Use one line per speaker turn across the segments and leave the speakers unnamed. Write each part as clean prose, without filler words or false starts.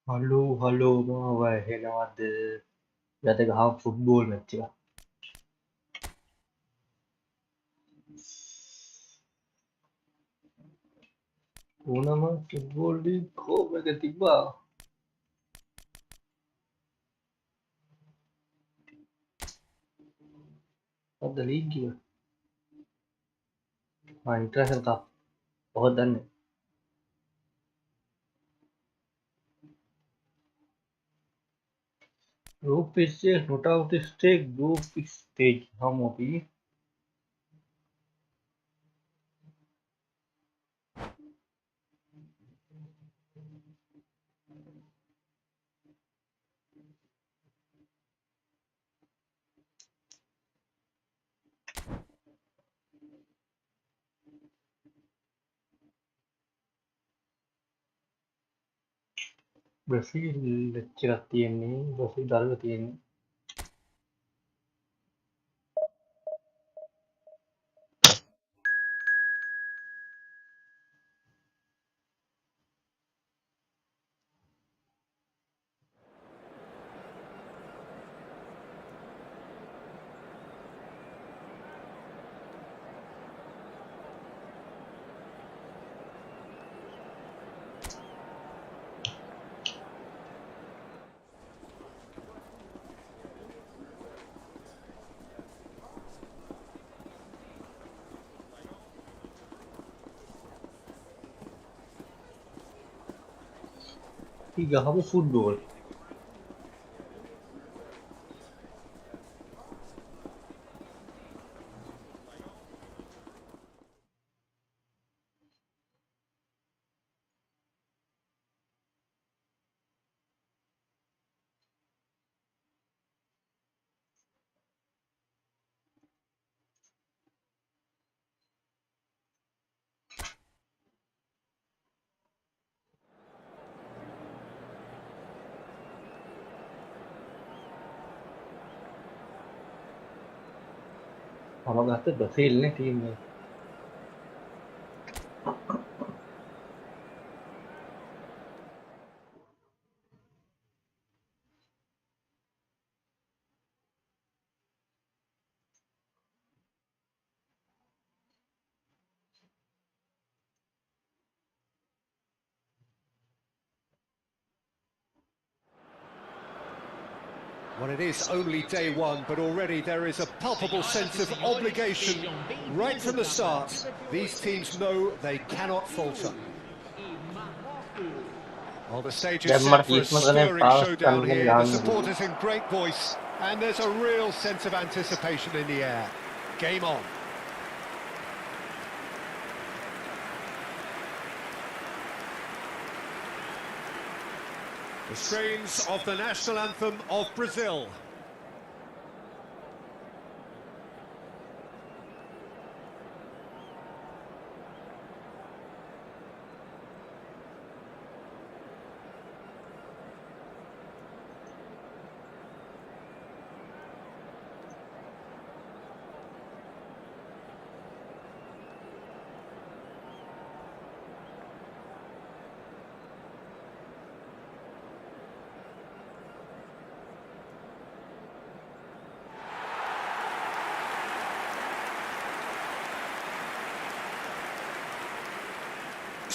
Hello මාව ඇහෙනවද? වැද ගහ football match එක. ඕනම ෆුට්බෝල් ලීග් කෝප් එක තිබ්බා. මොකද්ද ලීග් එක? International cup. කොහොමද දන්නේ? Group stage not out stage group stage හමුවපි. බ්‍රසීල් මැච් එකක් තියෙන්නේ. බ්‍රසීල් දල්ලා තියෙන්නේ. අපි ගහමු ෆුට්බෝල්. මම ගත්ත බ්‍රසීල්නේ ටීම් එක.
Well, it is only day one, but already there is a palpable sense of obligation right from the start. These teams know they cannot falter. Well, the stage is set for a stirring showdown here. The supporters in great voice, and there's a real sense of anticipation in the air. Game on. The strains of the national anthem of Brazil.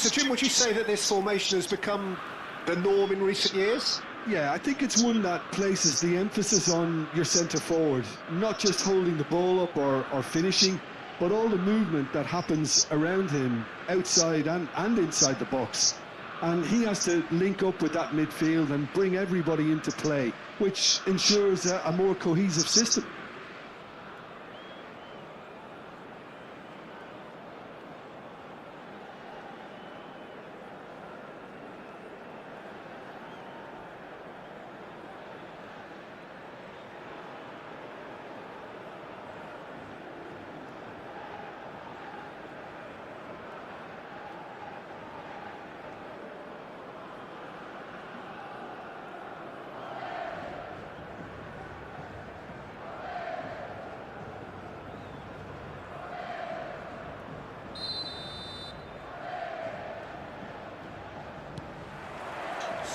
So, Jim, would you say that this formation has become the norm in recent years?
Yeah, I think it's one that places the emphasis on your centre forward, not just holding the ball up or finishing, but all the movement that happens around him, outside and inside the box. And he has to link up with that midfield and bring everybody into play, which ensures a more cohesive system.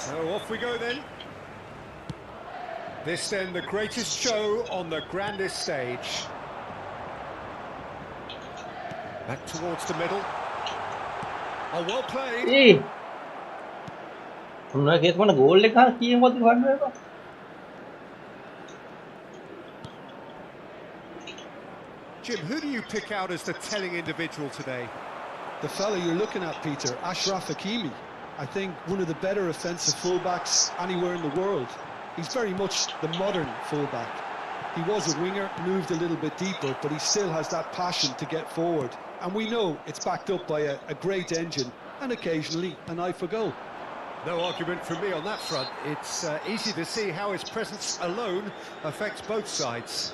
So off we go then. This then the greatest show on the grandest stage. Back towards the middle. Oh, well played.
Eh. Hôm nay kết mana goal lekha kiye mot dikhana hai.
Jim, who do you pick out as the telling individual today?
The fella you're looking at, Peter, Ashraf Hakimi. I think one of the better offensive fullbacks anywhere in the world. He's very much the modern fullback. He was a winger, moved a little bit deeper, but he still has that passion to get forward. And we know it's backed up by a great engine and occasionally an eye for goal.
No argument from me on that front. It's easy to see how his presence alone affects both sides.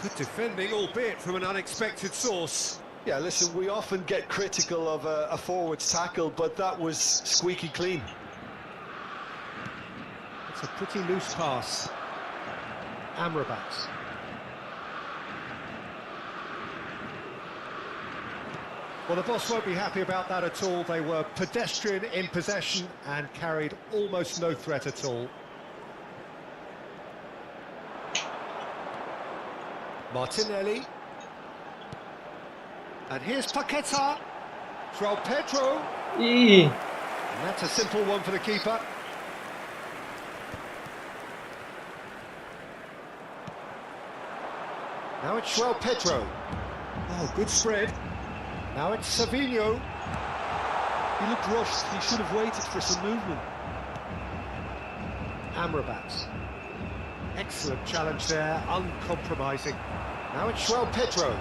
Good defending, albeit from an unexpected source.
Yeah, listen, we often get critical of a forward's tackle, but that was squeaky clean.
It's a pretty loose pass. Amrabat. Well, the boss won't be happy about that at all. They were pedestrian in possession and carried almost no threat at all. Martinelli. And here's Paqueta. João Pedro.
Eh.
And that's a simple one for the keeper. Now it's João Pedro. Oh, good spread. Now it's Savinho.
He looked rushed. He should have waited for some movement.
Amrabat. Excellent challenge there, uncompromising. Now it's João Pedro.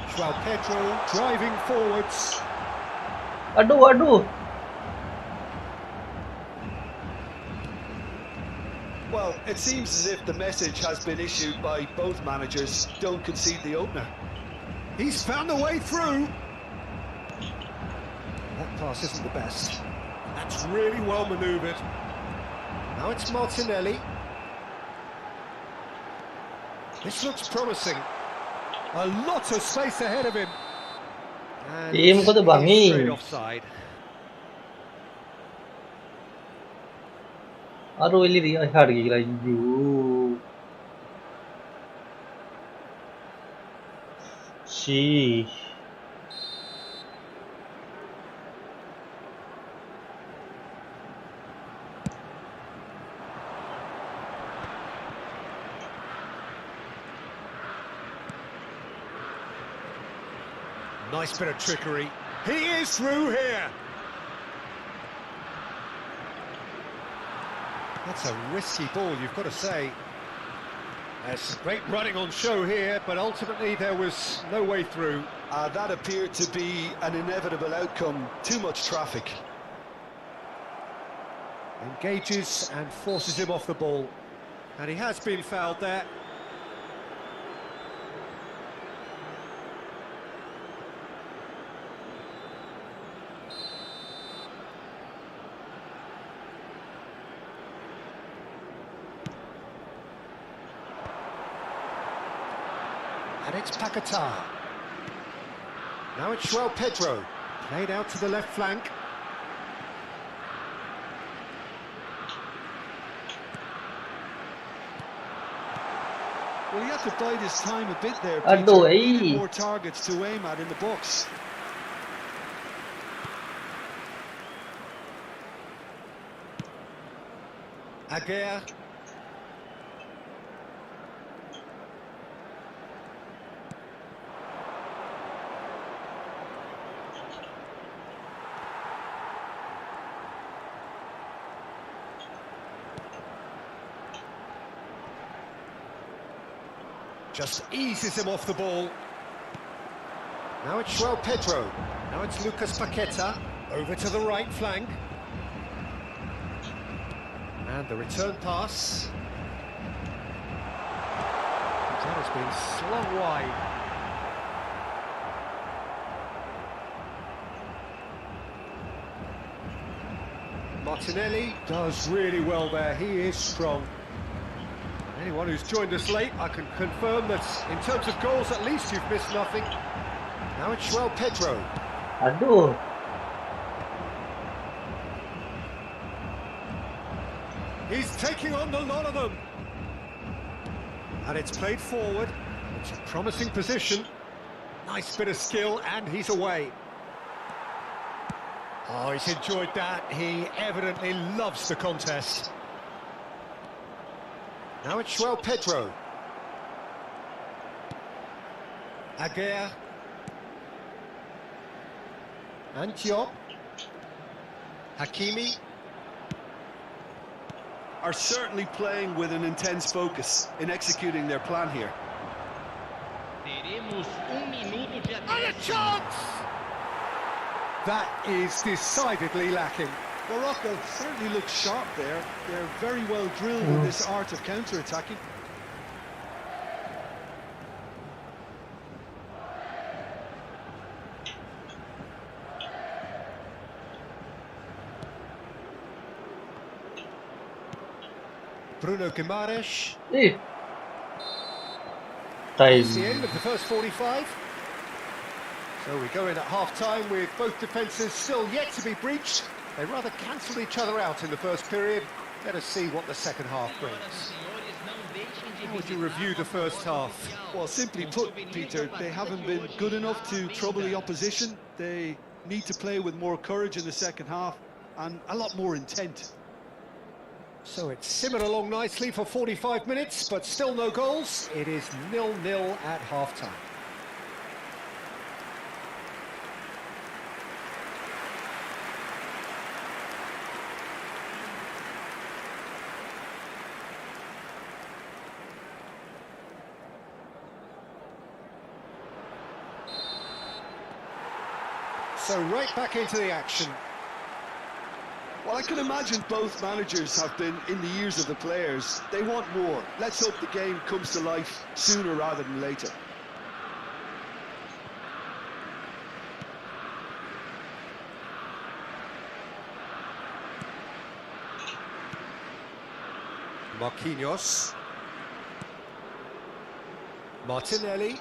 João Pedro driving forwards.
Aduh.
Well, it seems as if the message has been issued by both managers. Don't concede the opener.
He's found a way through. That pass isn't the best. That's really well manoeuvred. Now it's Martinelli. This looks promising. A lot of space ahead of him. And
Team ko to
he's
bangi.
straight offside.
Aduh, ini dia hard gila you. Sheesh.
Nice bit of trickery. He is through here. That's a risky ball, you've got to say. There's great running on show here, but ultimately there was no way through.
That appeared to be an inevitable outcome. Too much traffic.
Engages and forces him off the ball. And he has been fouled there. And it's Paqueta. Now it's João Pedro. Played out to the left flank.
Well, he had to bide his time a bit there,
Aduh,
Peter. He needed
eh.
more targets to aim at in the box.
Aguirre. Just eases him off the ball. Now it's João Pedro. Now it's Lucas Paqueta. Over to the right flank. And the return pass. That has been slung wide. Martinelli does really well there, he is strong. Anyone who's joined us late, I can confirm that in terms of goals at least you've missed nothing. Now it's João Pedro.
Aduh.
He's taking on the lot of them. And it's played forward. It's a promising position. Nice bit of skill, and he's away. Oh, he's enjoyed that. He evidently loves the contest. Now it's João Pedro. Aguirre. And Diop. Hakimi.
Are certainly playing with an intense focus in executing their plan here.
And a chance! That is decidedly lacking.
Morocco certainly looks sharp there. They're very well drilled in this art of counter-attacking.
Bruno Guimaraes.
Ih.
It's the
Time.
end of the first 45. So we go in at half-time with both defences still yet to be breached. They rather cancelled each other out in the first period. Let us see what the second half brings. How would you review the first half?
Well, simply put, Peter, they haven't been good enough to trouble the opposition. They need to play with more courage in the second half and a lot more intent.
So it's simmered along nicely for 45 minutes, but still no goals. It is 0-0 at half-time. So right back into the action.
Well, I can imagine both managers have been in the ears of the players. They want more. Let's hope the game comes to life sooner rather than later.
Marquinhos. Martinelli.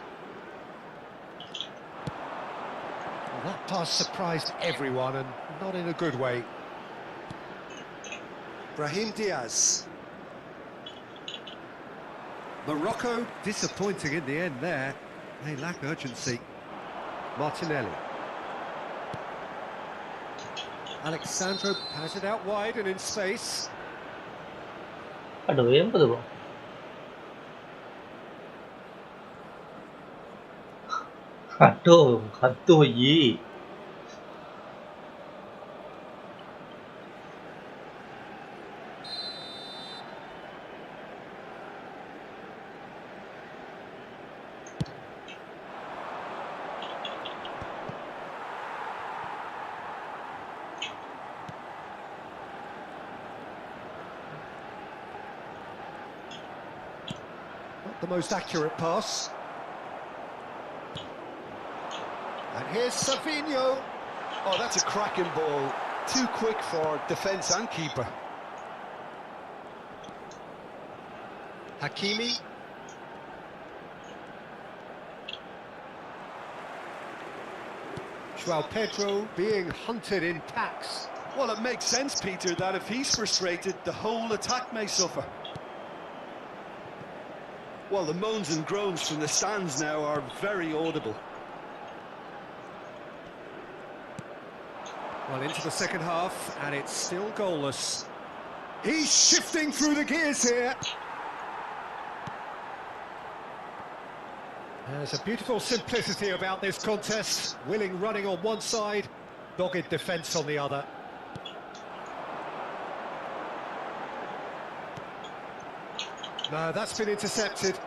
Well, that pass surprised everyone, and not in a good way. Brahim Diaz. Morocco disappointing in the end there. They lack urgency. Martinelli. Alexandro has it out wide and in space.
Aduh, yang apa tuh, Bang? Aduh, ye.
Not the most accurate pass. And here's Savinho.
Oh, that's a cracking ball. Too quick for defence and keeper.
Hakimi. João Pedro being hunted in packs.
Well, it makes sense, Peter, that if he's frustrated, the whole attack may suffer. Well, the moans and groans from the stands now are very audible.
Well, into the second half, and it's still goalless. He's shifting through the gears here. There's a beautiful simplicity about this contest. Willing running on one side, dogged defence on the other. No, that's been intercepted.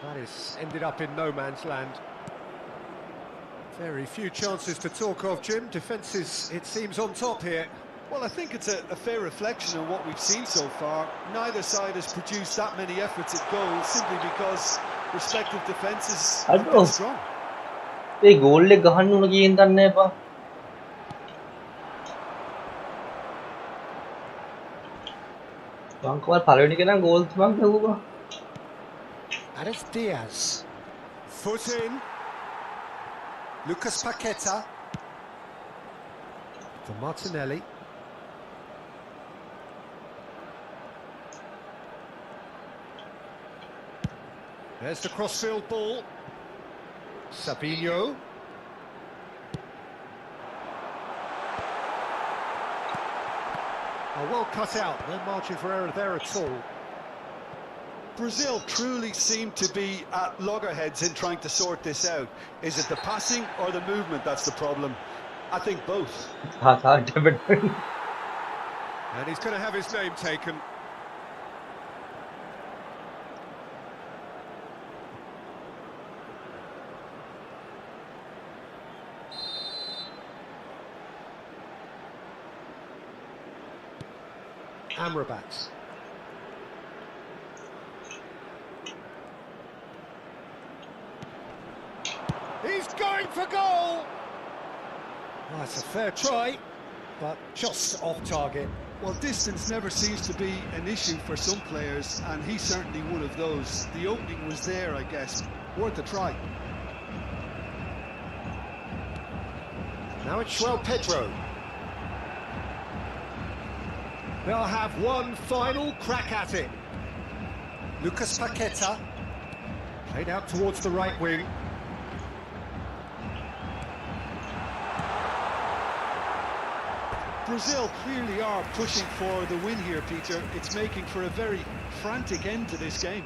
That is ended up in no man's land. Very few chances to talk of, Jim. Defence is, it seems, on top here.
Well, I think it's a fair reflection of what we've seen so far. Neither side has produced that many efforts at goal simply because respective defences have
Aduh.
been strong.
Goal එක ගහන්න උන කියන දන්නේ එපා. බංකවල් පළවෙනි එක නම් goal තුනක් ගැහුවා.
And it's Diaz. Foot in. Lucas Paqueta. For Martinelli. There's the crossfield ball. Sabinho. Oh, well cut out. No margin for error there at all.
Brazil truly seem to be at loggerheads in trying to sort this out. Is it the passing or the movement that's the problem? I think both.
And he's going to have his name taken. Amrabat. He's going for goal! Well, that's a fair try, but just off target.
Well, distance never seems to be an issue for some players, and he's certainly one of those. The opening was there, I guess. Worth a try.
Now it's João Pedro. They'll have one final crack at it. Lucas Paqueta. Played out towards the right wing.
Brazil clearly are pushing for the win here, Peter. It's making for a very frantic end to this game.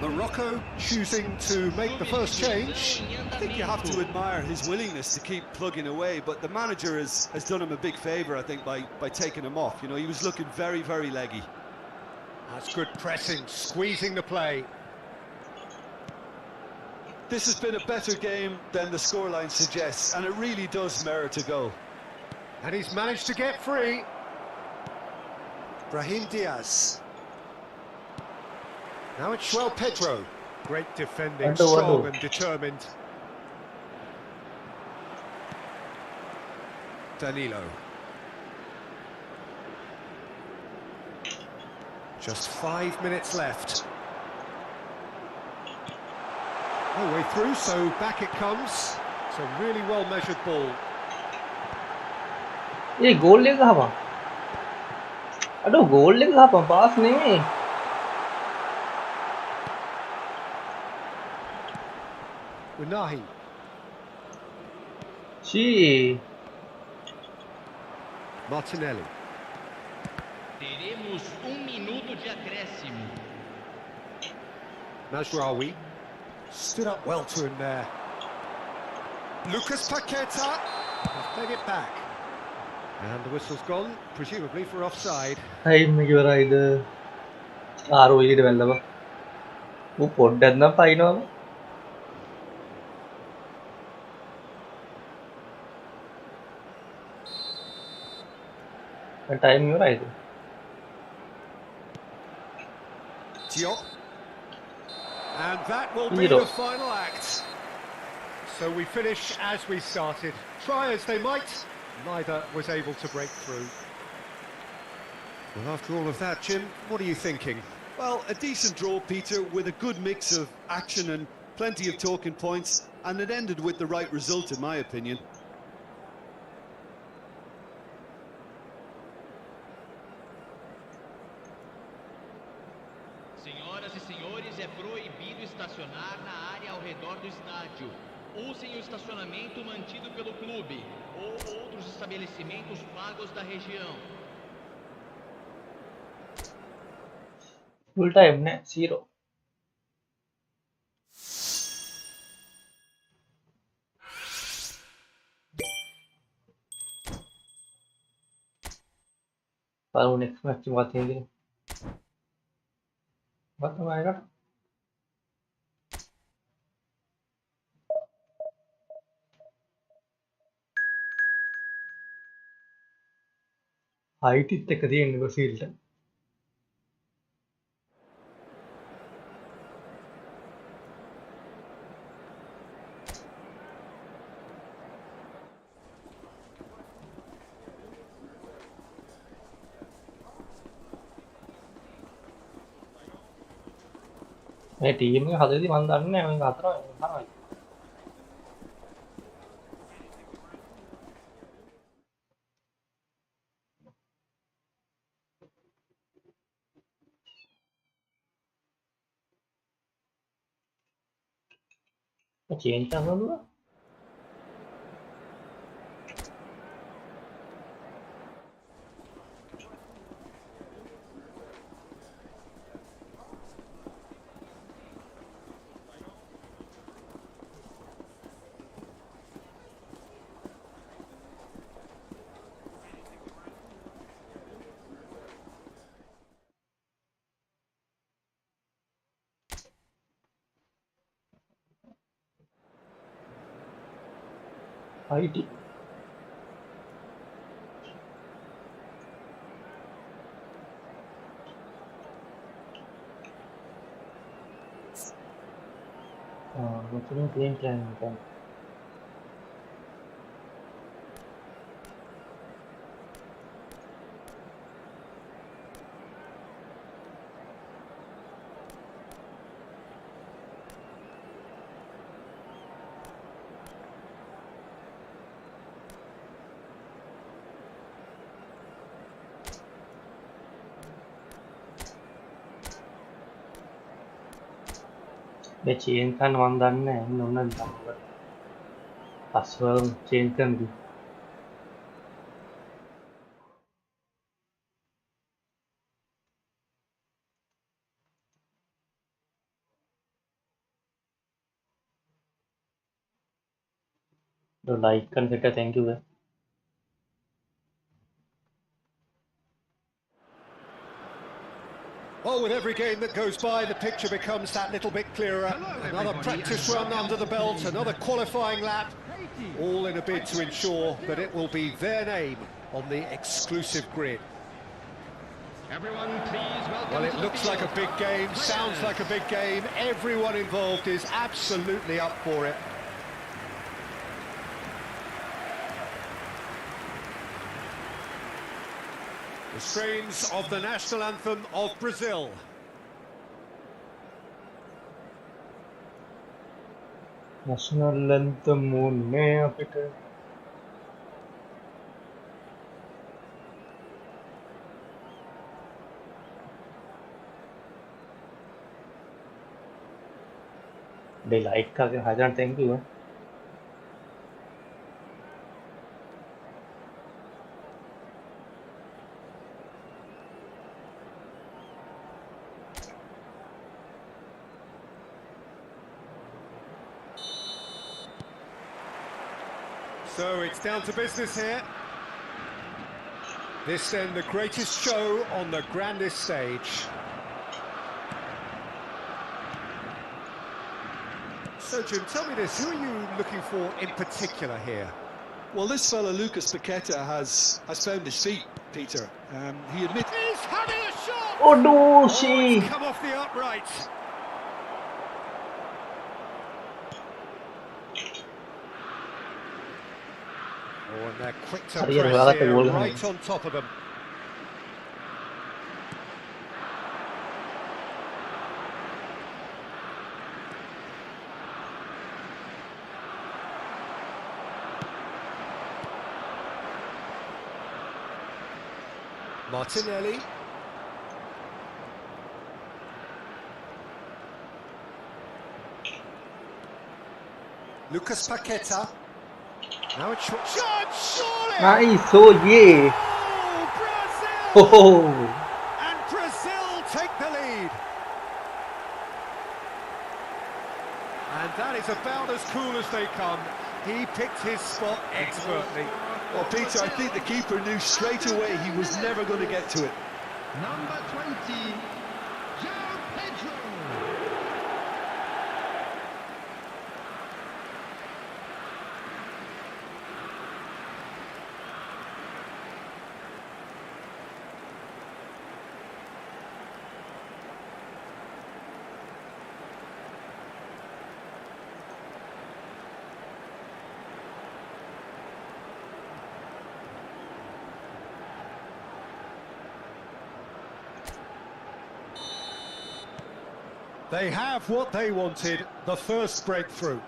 Morocco choosing to make the first change.
I think you have to admire his willingness to keep plugging away, but the manager has done him a big favour, I think, by taking him off. You know, he was looking very, very leggy.
That's good pressing, squeezing the play.
This has been a better game than the scoreline suggests, and it really does merit a goal.
And he's managed to get free. Brahim Diaz. Now it's João Pedro. Great defending, strong and determined. Danilo. Just 5 minutes left. No way through, so back it comes. It's a really well measured ball.
goal එක ගහපන්. අඩෝ goal එක ගහපන් pass නෙමෙයි.
Unahi. Martinelli.
Teremos minuto de acréscimo.
Mazraoui. Stood up well to him there. Lucas Paqueta. Peg it back. And the whistle's gone, presumably for offside.
Time ඉවරයිද? ආරෝ එළියට වැල්ලපන්. ඌ පොඩ්ඩක් නම් පයින්නවා. Time ඉවරයිද?
Diop. And that will be the final act. So we finish as we started. Try as they might, neither was able to break through. Well, after all of that, Jim, what are you thinking?
Well, a decent draw, Peter, with a good mix of action and plenty of talking points, and it ended with the right result, in my opinion.
Senhoras e senhores, é proibido estacionar na área ao redor do estádio. Usem o estacionamento mantido pelo clube ou outros estabelecimentos pagos da região.
Full time ne 0. Kalau next match cuma tinggal. What am I got? Height is the field. මේ team එක හදේදී මම දන්නේ නැහැ මේක හතරයි හරයි. Change කරනවා. IT මෙතන game plan එක. මේ චේන්ජ් කරන්න මම දන්නේ නැහැ. එන්න ඕන නේද? password change කරන්න. like කරන එක thank you.
Well, with every game that goes by, the picture becomes that little bit clearer. Another practice run under the belt, another qualifying lap, all in a bid to ensure that it will be their name on the exclusive grid.
Everyone, please welcome.
Well, it looks like a big game, sounds like a big game. Everyone involved is absolutely up for it. The strains of the national anthem of Brazil.
national anthem ඕනේ අපිට. they like කරගෙන හදන්න thank you.
So it's down to business here. This then the greatest show on the grandest stage. So Jim, tell me this, who are you looking for in particular here?
Well, this fella, Lucas Paqueta, has found his feet, Peter. He admits...
He's having a shot!
Oh no,
Oh,
she.
it's come off the upright. Oh, and they're quick to
Ariel,
press
agak
here,
tergolong.
right on top of them. Martinelli. Lucas Paqueta. Now it's shot, surely!
Nice, oh yeah.
Oh, Brazil!
Oh,
And Brazil take the lead. And that is about as cool as they come. He picked his spot expertly.
Well, Peter, I think the keeper knew straight away he was never going to get to it.
Number 20, João Pedro.
They have what they wanted, the first breakthrough.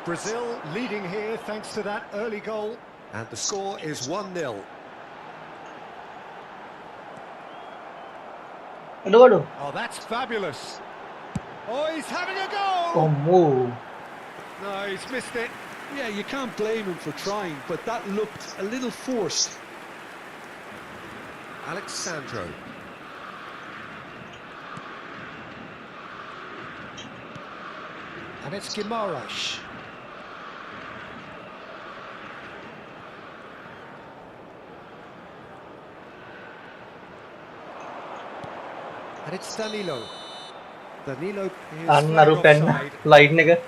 Brazil leading here thanks to that early goal, and the score is 1-0.
Aduh, aduh.
Oh, that's fabulous. Oh, he's having a
Oh,
go!
move.
No, he's missed it.
Yeah, you can't blame him for trying, but that looked a little forced.
Alexandro. And it's Guimaraes. And it's Danilo. Danilo is
Anna
flagged
rupen
offside.
light nigga.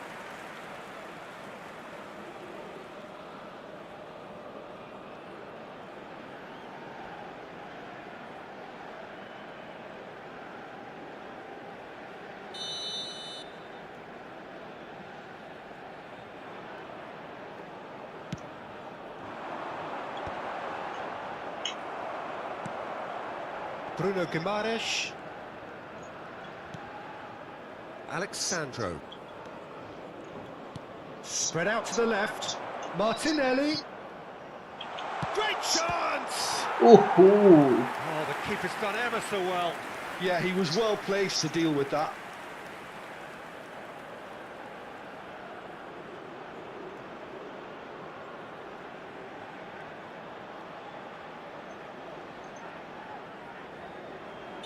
Bruno Guimaraes. Alexandro. Spread out to the left. Martinelli. Great chance!
Ooh.
Oh, the keeper's done ever so well.
Yeah, he was well placed to deal with that.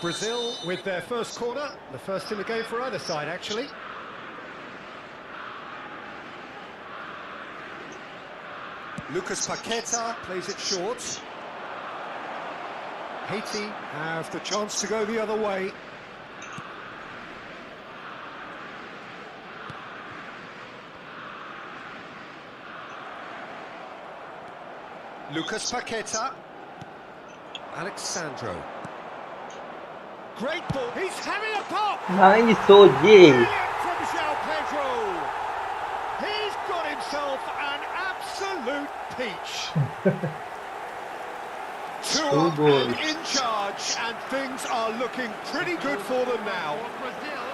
Brazil with their first corner, the first in the game for either side actually. Lucas Paqueta plays it short. Haiti have the chance to go the other way. Lucas Paqueta. Alexandro. Great ball. He's having a pop.
Nice. So yeah.
Brilliant from João Pedro. He's got himself an absolute peach. Two up
goals.
and in charge, and things are looking pretty good for them now.
Brazil,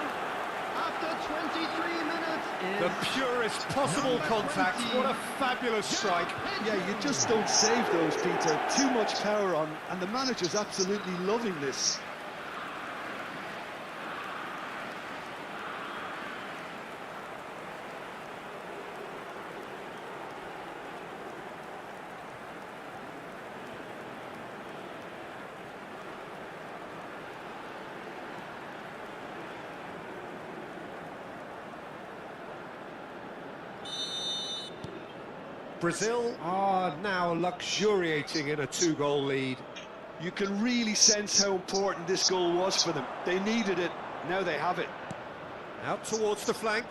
after 23 minutes,
The purest possible contact. What a fabulous strike.
Yeah, you just don't save those, Peter. Too much power on, and the manager's absolutely loving this.
Brazil are now luxuriating in a two-goal lead.
You can really sense how important this goal was for them. They needed it, now they have it.
Out towards the flank.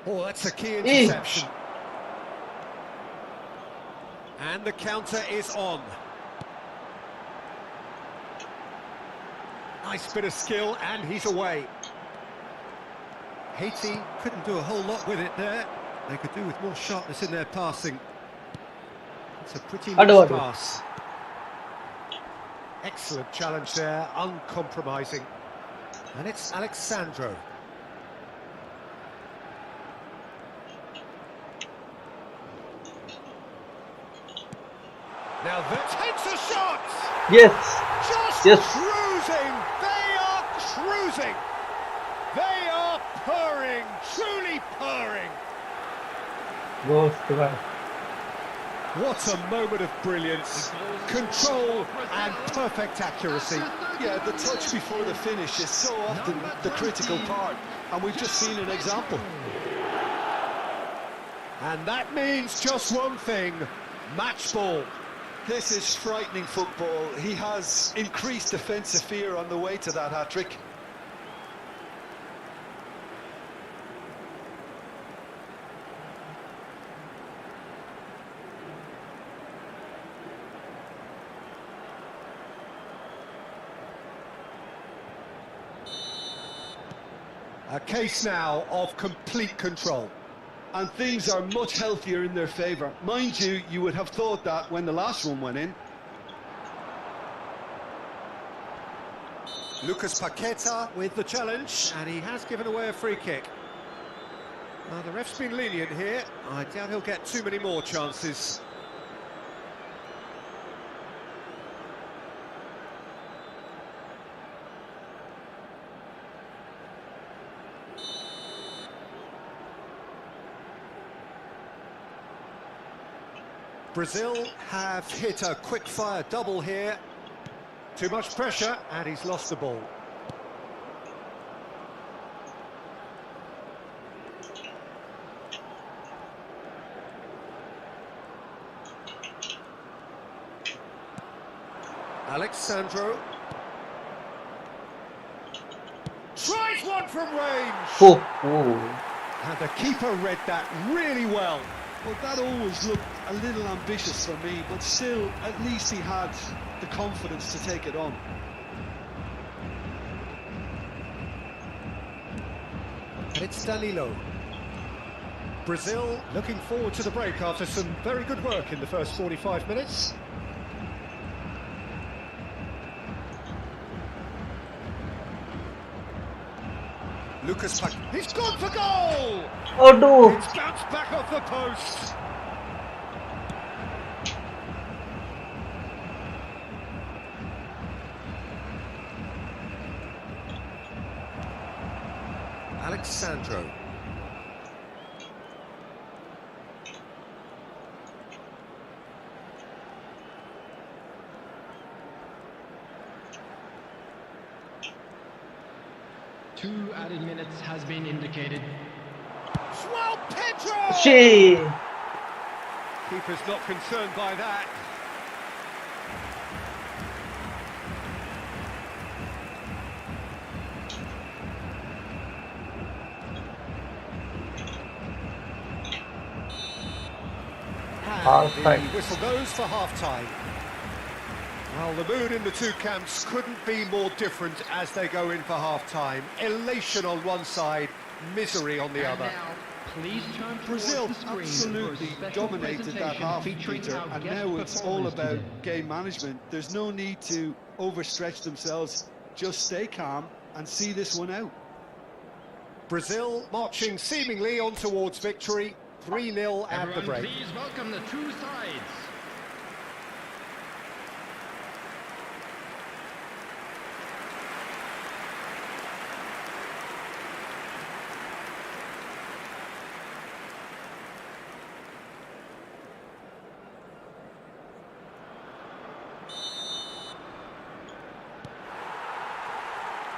Oh, that's a key interception. And the counter is on. Nice bit of skill, and he's away. Haiti couldn't do a whole lot with it there. They could do with more sharpness in their passing. It's a pretty nice pass. Excellent challenge there, uncompromising. And it's Alexandro. Now that takes a shot!
Yes.
Just
Yes.
cruising! They are cruising! They are purring, truly purring!
Goes to back.
What a moment of brilliance, control and perfect accuracy.
Yeah, the touch before the finish is so often the critical part, and we've just seen an example.
And that means just one thing, match ball.
This is frightening football. He has increased defensive fear on the way to that hat-trick.
A case now of complete control.
and things are much healthier in their favour. Mind you, you would have thought that when the last one went in.
Lucas Paqueta with the challenge, and he has given away a free kick. The ref's been lenient here. I doubt he'll get too many more chances. Brazil have hit a quick-fire double here. Too much pressure, and he's lost the ball. Alexandro. Tries one from range!
Oh, oh.
And the keeper read that really well.
Well, that always looked a little ambitious for me, but still, at least he had the confidence to take it on.
And it's Danilo. Brazil looking forward to the break after some very good work in the first 45 minutes. Lucas Paqueta. He's gone for goal!
Oh no!
It's bounced back off the post. Alexandro.
Two added minutes has been indicated.
João Pedro!
She.
Keeper's not concerned by that. And the whistle goes for half-time. Well, the mood in the two camps couldn't be more different as they go in for half-time. Elation on one side, misery on the other.
Please turn
Brazil
towards the screen
absolutely
for a special
dominated that
presentation
half,
featuring
Peter,
our
and
guest
now it's all
performers
about
today.
game management. There's no need to overstretch themselves. Just stay calm and see this one out.
Brazil marching seemingly on towards victory, 3-0 at the
Everyone,
break.
please welcome the two sides.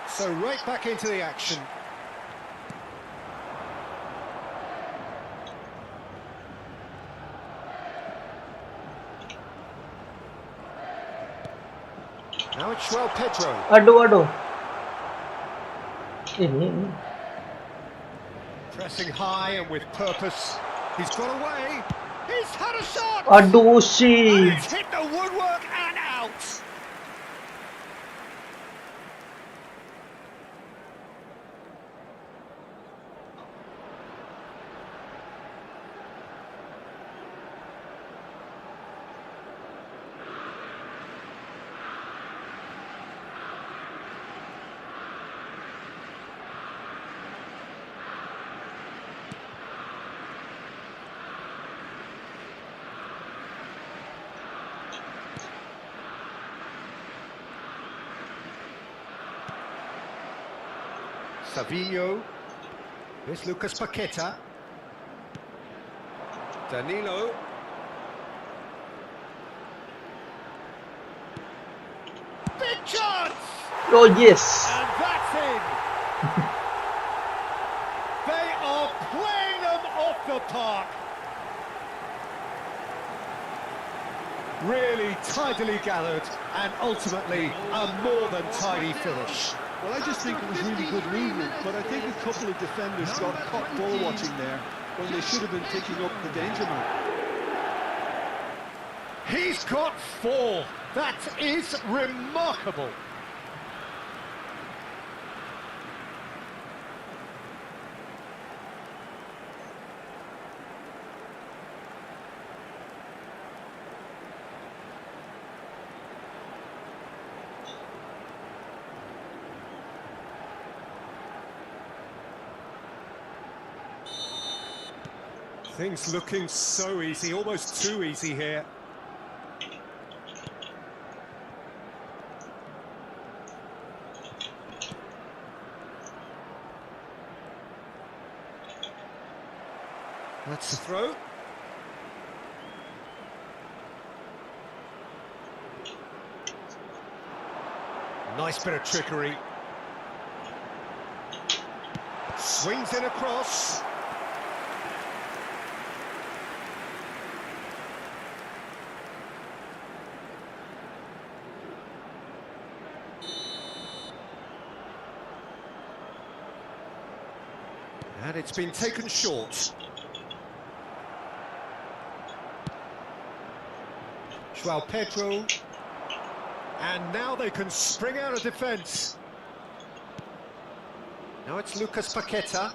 So right back into the action. Now it's João Pedro.
Adu. Ini.
Pressing high and with purpose. He's got away. He's had a shot.
Aduh,
And
she.
it's hit the woodwork and out. Savinho. Here's Lucas Paqueta. Danilo. Big chance!
Oh yes.
And that's in! They are playing them off the park. Really tidily gathered and ultimately a more than tidy finish.
Well, I just think it was really good movement, but I think a couple of defenders got caught ball watching there when they should have been picking up the danger man.
He's got 4. That is remarkable. Things looking so easy, almost too easy here. That's the throw. Nice bit of trickery. Swings in across. And it's been taken short. João Pedro. And now they can spring out of defence. Now it's Lucas Paqueta.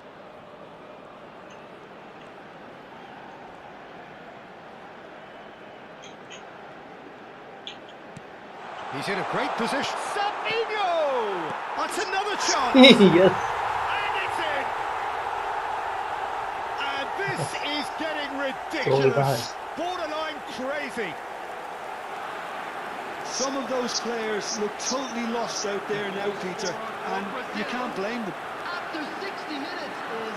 He's in a great position. Savinho! That's another chance!
Yes.
And it's in! And this is getting
Goal
ridiculous.
behind.
Borderline crazy.
Some of those players look totally lost out there now, Peter, and you can't blame them.
After 60 minutes is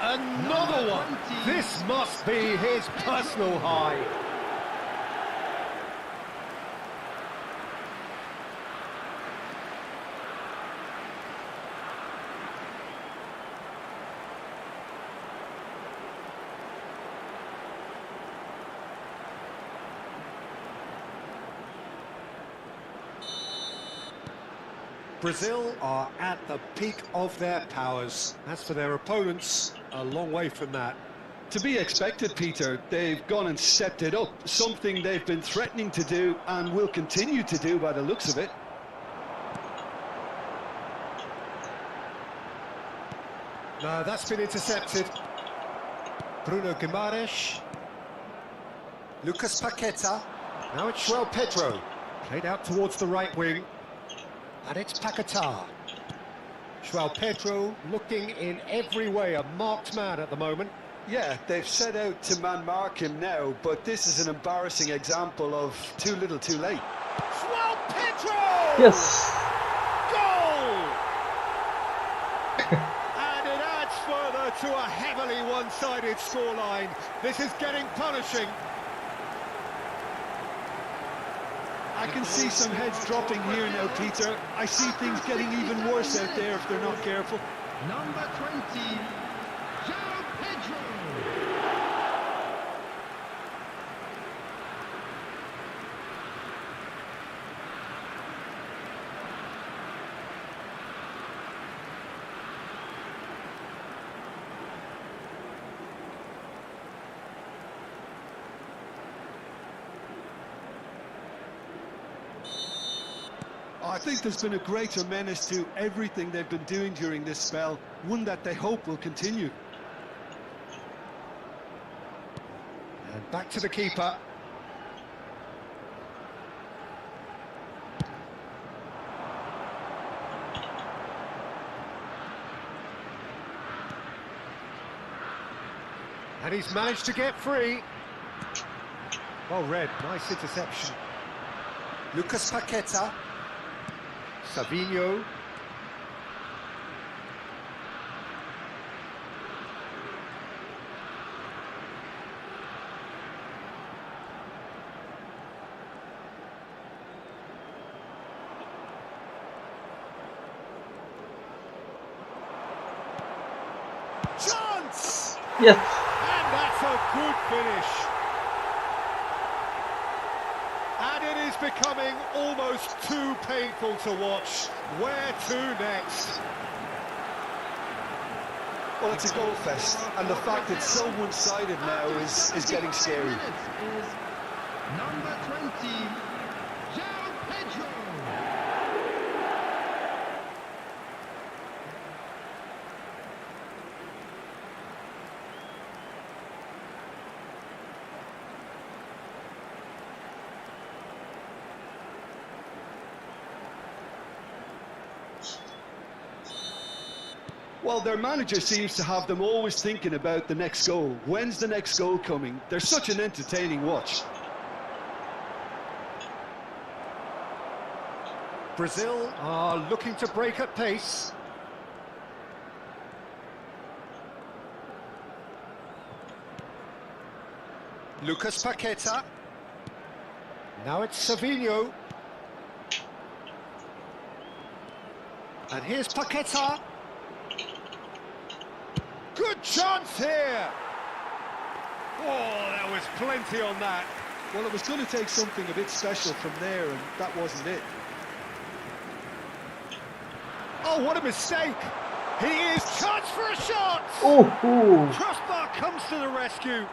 Another one! This must be his personal high. Brazil are at the peak of their powers. As for their opponents, a long way from that.
To be expected, Peter. They've gone and stepped it up, something they've been threatening to do and will continue to do by the looks of it.
No, that's been intercepted. Bruno Guimaraes. Lucas Paqueta. Now it's João Pedro. Played out towards the right wing. And it's Paqueta. João Pedro looking in every way a marked man at the moment.
Yeah, they've set out to man-mark him now, but this is an embarrassing example of too little too late.
João Pedro!
Yes.
Goal! And it adds further to a heavily one-sided scoreline. This is getting punishing.
I can see some heads dropping here now, Peter. I see things getting even worse out there if they're not careful.
number 20, João Pedro.
I think there's been a greater menace to everything they've been doing during this spell, one that they hope will continue.
And back to the keeper. And he's managed to get free. Well read, nice interception. Lucas Paqueta. Savinho. Chance!
Yes.
And that's a good finish. And it is becoming almost too painful to watch. Where to next?
Well, it's a goal fest, and the fact it's so one-sided now is getting scary.
Minutes is number 20, João Pedro.
Well, their manager seems to have them always thinking about the next goal. When's the next goal coming? They're such an entertaining watch.
Brazil are looking to break at pace. Lucas Paqueta. Now it's Savinho. And here's Paqueta. Good chance here. Oh, there was plenty on that.
Well, it was going to take something a bit special from there, and that wasn't it.
Oh, what a mistake. He is chance for a shot.
Oh,
Crossbar comes to the rescue.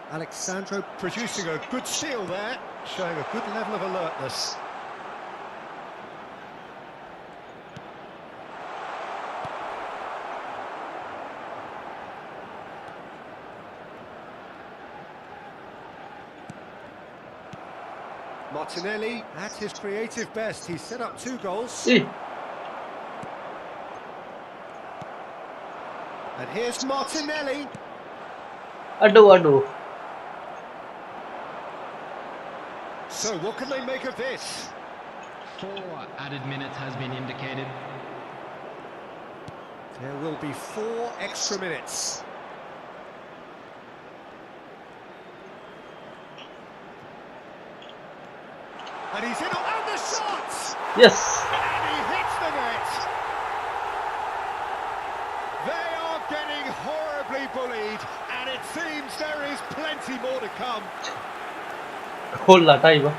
Alexandro producing a good steal there, showing a good level of alertness. Martinelli at his creative best. He's set up 2 goals.
ih,
And here's Martinelli.
aduh.
So what can they make of this?
4 added minutes has been indicated.
There will be 4 extra minutes. And he's in on the shots!
Yes.
And he hits the net! They are getting horribly bullied, and it seems there is plenty more to come.
Khôn là tay quá.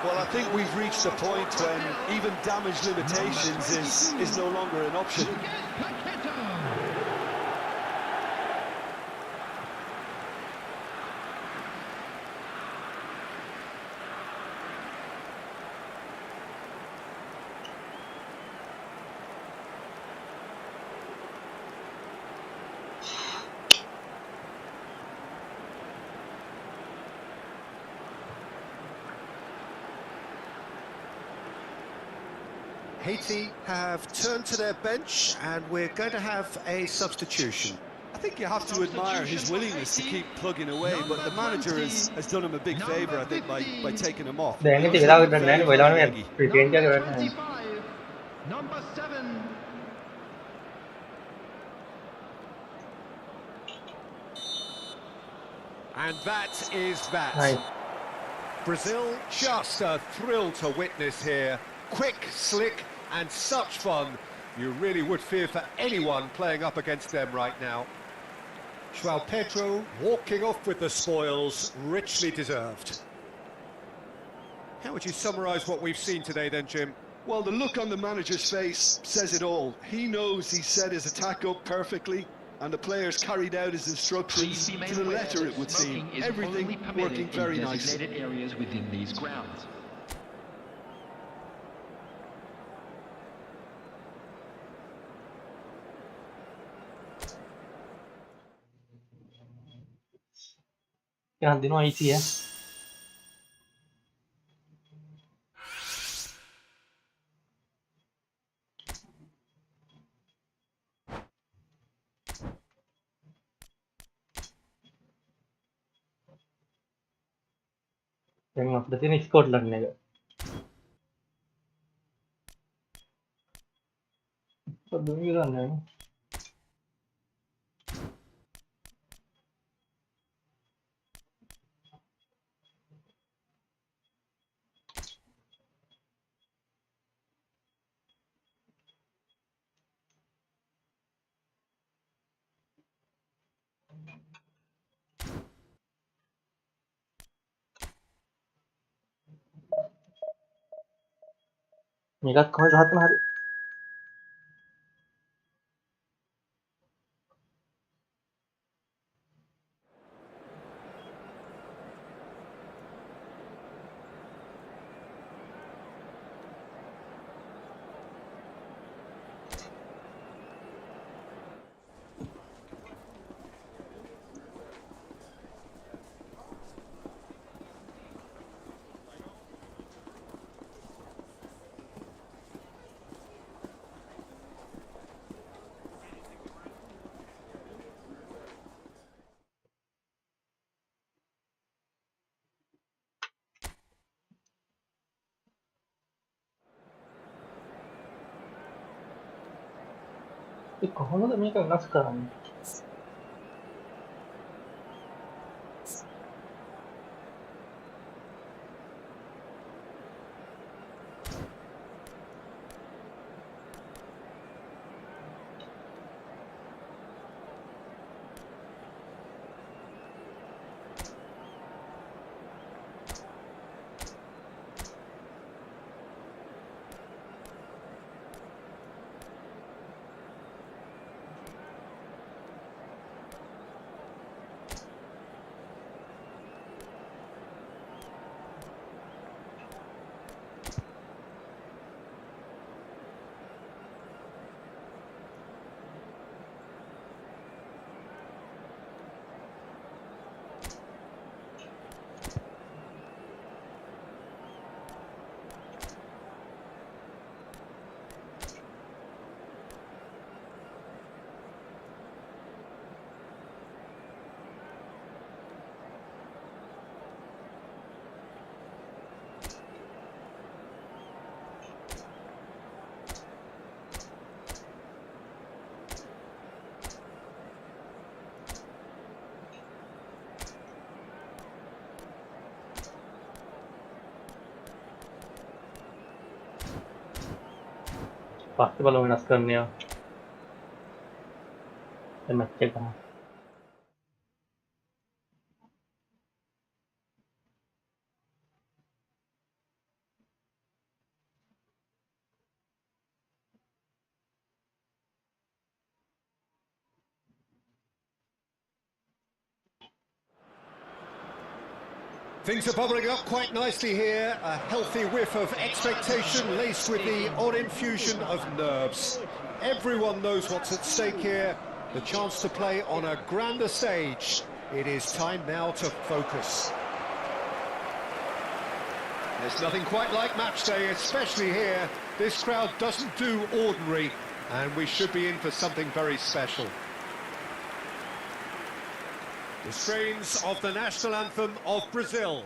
Well, I think we've reached a point when even damage limitations is no longer an option.
Paqueta.
Haiti have turned to their bench, and we're going to have a substitution.
I think you have to admire his willingness to keep plugging away, but the manager has done him a big favour, I think, by taking him off.
Để
He
cái
was
tỷ lao
looking
gần đấy
very,
với nó
very
này,
leggy.
tùy tiến cho cái
Number
này.
25, number 7.
And that is that.
Hay.
Brazil, just a thrill to witness here. Quick, slick, and such fun. You really would fear for anyone playing up against them right now. João Pedro walking off with the spoils, richly deserved. How would you summarise what we've seen today then, Jim?
Well, the look on the manager's face says it all. He knows he set his attack up perfectly, and the players carried out his instructions to the letter, it would seem. Everything working very nicely.
Areas within these grounds.
Cái hàng tiếng nói easy á. Yang berarti ini Scotland ya kak. Kok dulu kan ya? Ini kan kau jahat hari. Cojonudo também que nascano. Pasti kalau naskannya. Enak cek kan.
Things are bubbling up quite nicely here. A healthy whiff of expectation laced with the odd infusion of nerves. Everyone knows what's at stake here. The chance to play on a grander stage. It is time now to focus. There's nothing quite like match day, especially here. This crowd doesn't do ordinary, and we should be in for something very special. The strains of the national anthem of Brazil.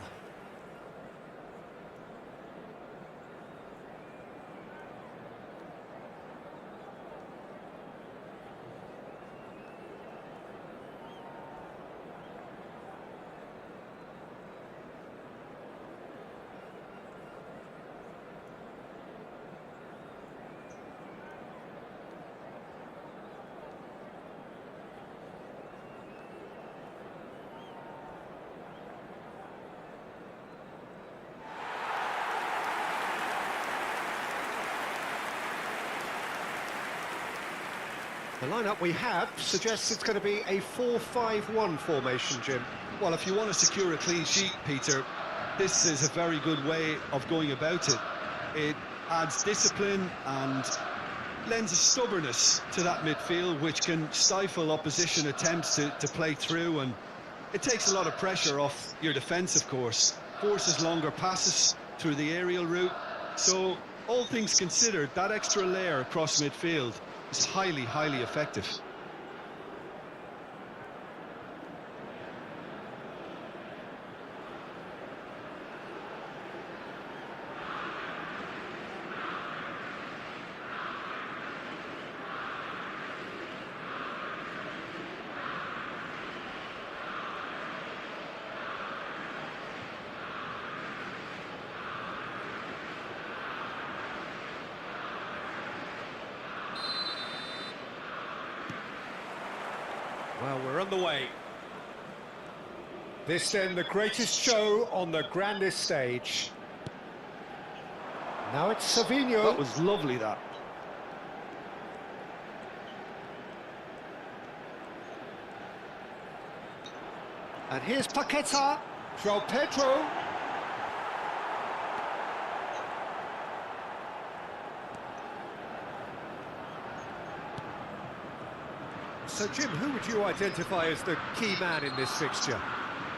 The lineup we have suggests it's going to be a 4-5-1 formation, Jim.
Well, if you want to secure a clean sheet, Peter, this is a very good way of going about it. It adds discipline and lends a stubbornness to that midfield, which can stifle opposition attempts to play through, and it takes a lot of pressure off your defence, of course. Forces longer passes through the aerial route. So, all things considered, that extra layer across midfield is highly, highly effective.
Well, we're on the way. This then the greatest show on the grandest stage. Now it's Savinho.
That was lovely, that.
And here's Paqueta. João Pedro. So, Jim, who would you identify as the key man in this fixture?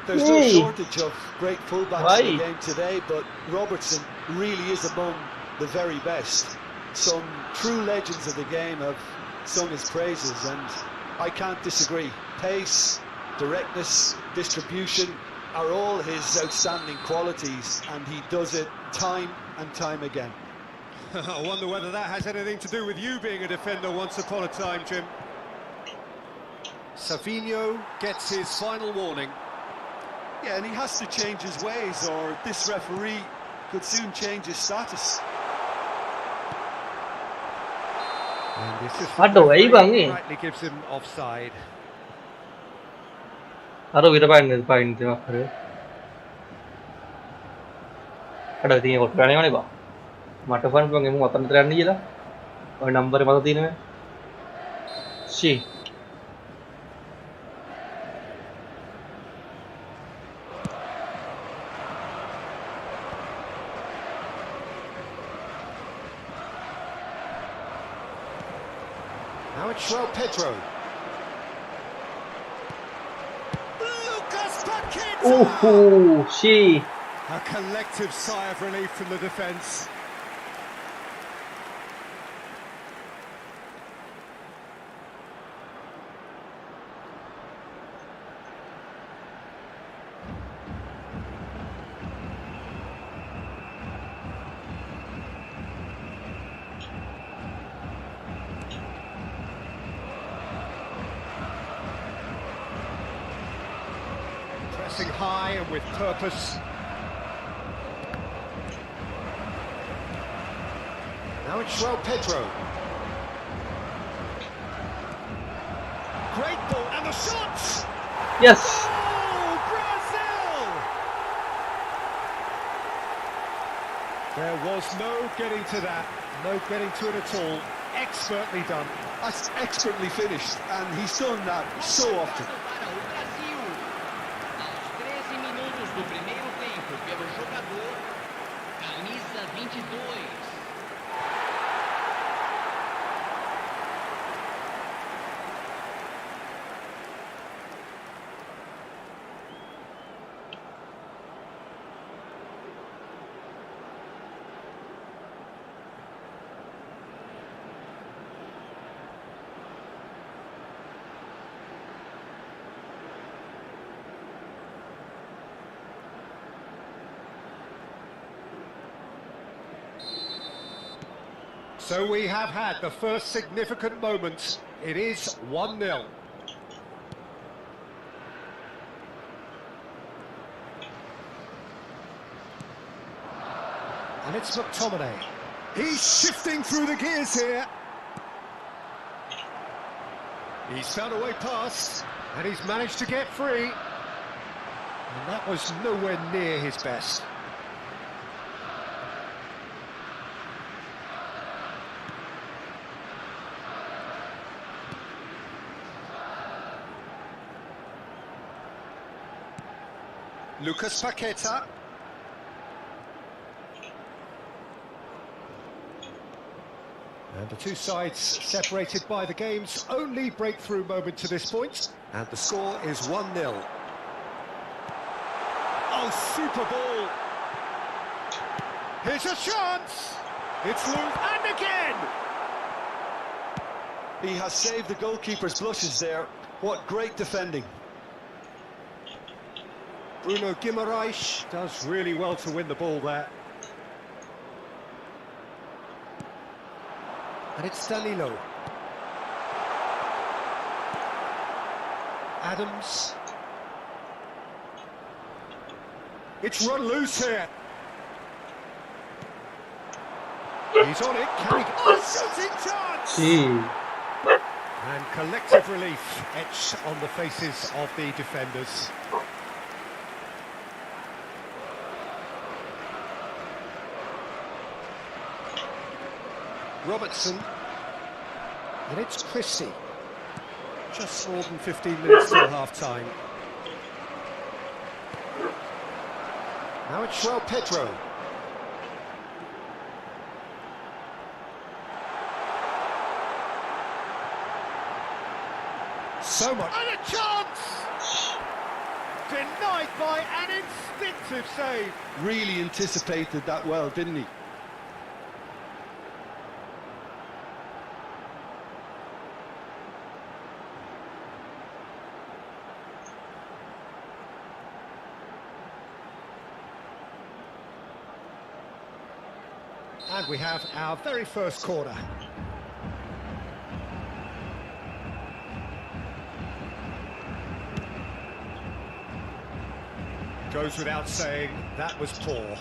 There's no shortage of great fullbacks in the game today, but Robertson really is among the very best. Some true legends of the game have sung his praises, and I can't disagree. Pace, directness, distribution are all his outstanding qualities, and he does it time and time again.
I wonder whether that has anything to do with you being a defender once upon a time, Jim. Savinho gets his final warning.
Yeah, and he has to change his ways, or this referee could soon change his status.
And this is
Aduh,
rightly gives him offside.
Aduh, kita pain tu akhir. Ada tinggal kotoran yang mana ba? Mata fan pun ngemu atan tren ni je lah. Or number mata tin में. Si.
Now it's João Pedro. Lucas Paqueta!
Si.
A collective sigh of relief from the defence. Pressing high and with purpose. Now it's João Pedro. Great ball, and the shots!
Yes.
Oh, Brazil! There was no getting to that, no getting to it at all. Expertly done.
That's expertly finished, and he's done that so often.
Para o Brasil. Aos 13 minutos do primeiro tempo, pelo jogador, camisa 22.
So we have had the first significant moment. It is 1-0. And it's McTominay. He's shifting through the gears here. He's found a way past, and he's managed to get free. And that was nowhere near his best. Lucas Paqueta. And the two sides separated by the game's only breakthrough moment to this point. And the score is 1-0. Oh, super ball. Here's a chance. It's Luke, and again.
He has saved the goalkeeper's blushes there. What great defending.
Bruno Guimaraes does really well to win the ball there. And it's Danilo. Adams. It's run loose here. He's on it. Can he... Oh, shooting chance!
Si.
And collective relief etched on the faces of the defenders. Robertson, and it's Christie. Just more than 15 minutes till half-time. Now it's João Pedro. So much. And a chance! Denied by an instinctive save.
Really anticipated that well, didn't he?
And we have our very first corner. Goes without saying, that was poor.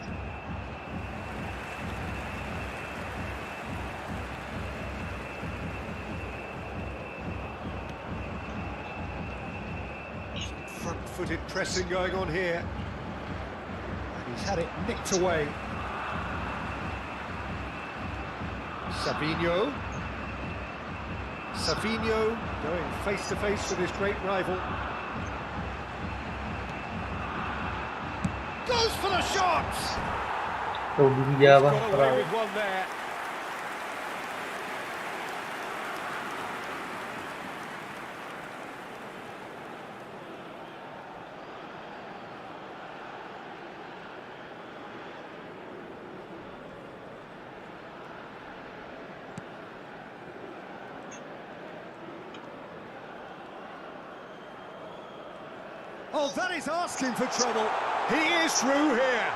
Front-footed pressing going on here. And he's had it nicked away. Savinho going face-to-face with his great rival. Goes for the shot!
He's
Got away with one there. Oh, that is asking for trouble. He is through here.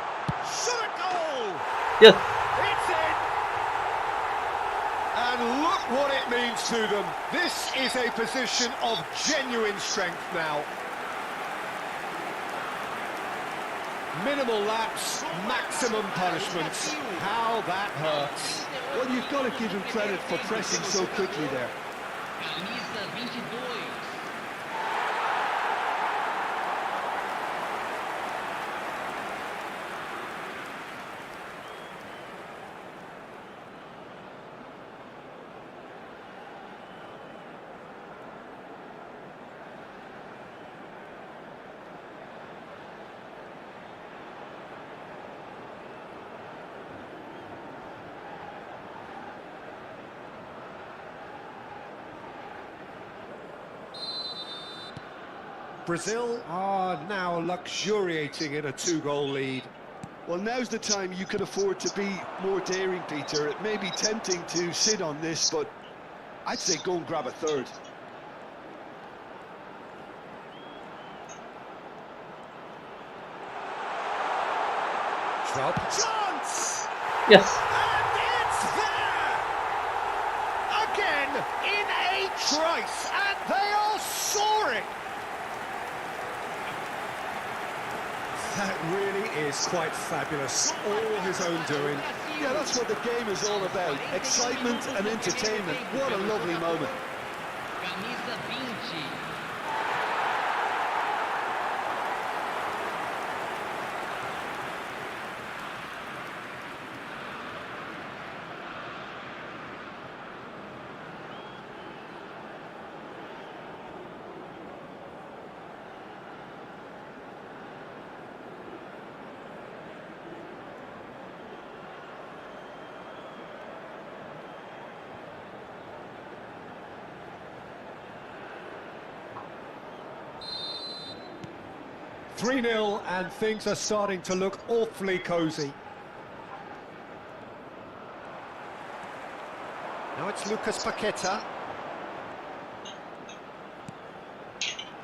Shot a goal!
Yes.
It's in! And look what it means to them. This is a position of genuine strength now. Minimal lapse, maximum punishment. How that hurts.
Well, you've got to give him credit for pressing so quickly there.
Camisa 22.
Brazil are now luxuriating in a 2-goal lead.
Well, now's the time you can afford to be more daring, Peter. It may be tempting to sit on this, but I'd say go and grab a third.
Drop chance!
Yes.
And it's there! Again, in a trice, and they are soaring! That really is quite fabulous, all his own doing.
Yeah, that's what the game is all about. Excitement and entertainment. What a lovely moment.
Camisa 20.
.3-0 and things are starting to look awfully cosy. Now it's Lucas Paqueta.